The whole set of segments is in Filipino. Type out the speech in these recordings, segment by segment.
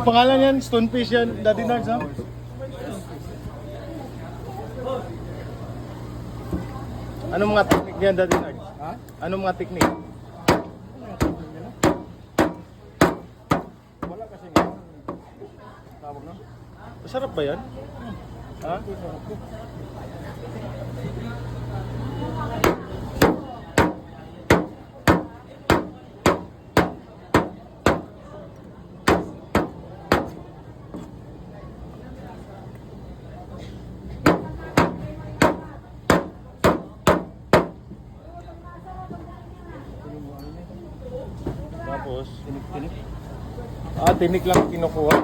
pangalan yan? Stonefish yan, Daddy Nards, ha? Anong mga teknik yan, Daddy Nards? Ha? Anong mga teknik? Wala kasi nga. Tawag na. Masarap ba yan? Ha? Tapos, Tinik-tinik. tinik lang kinukuha.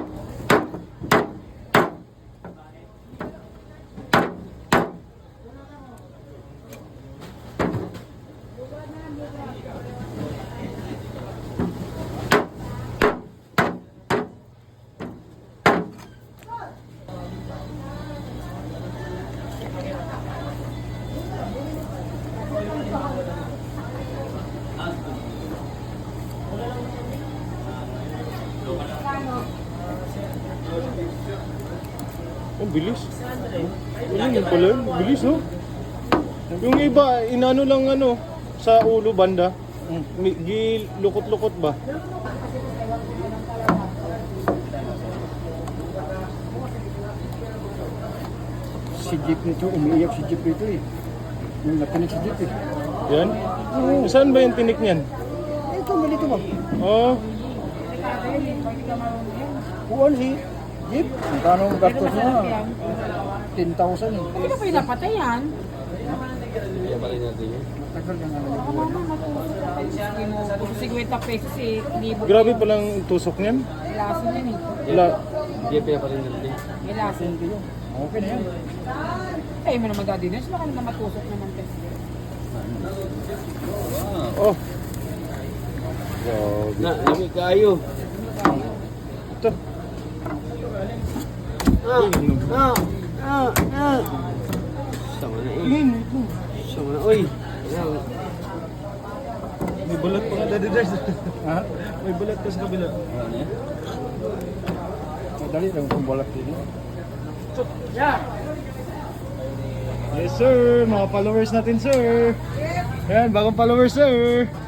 Ang bilis. Ano pala yun? Bilis, no? Yung iba, inano lang ano, sa ulo banda. Gilukot-lukot ba? Si Jeep nito, umiiyak si Jeep nito eh. Yung nakinig si Jeep eh. Yan? Saan ba yung tinik niyan? Ito, malito ba? Oh, Kuwan si Jeep. Ang tanong gastos niya. 10,000 eh. Hindi ka pa yung napatay yan. Matagal na nga Baka mama matulog. 50 pesos eh. Libo. grabe palang tusok niyan. May lason yan eh. Wala. May lason. Okay na yan. Eh, may naman daddy na. Baka naman matusok naman kasi. Oh. Grabe. Na, lami kayo. Ito. Sama na eh. Sama na, oy. Ayan. May balat pa nga, Daddy Dars. Ha? May balat pa sa kabila. Ano yan? Madali lang kung balat din. Yes, sir. Mga followers natin, sir. Yan, bagong followers, sir.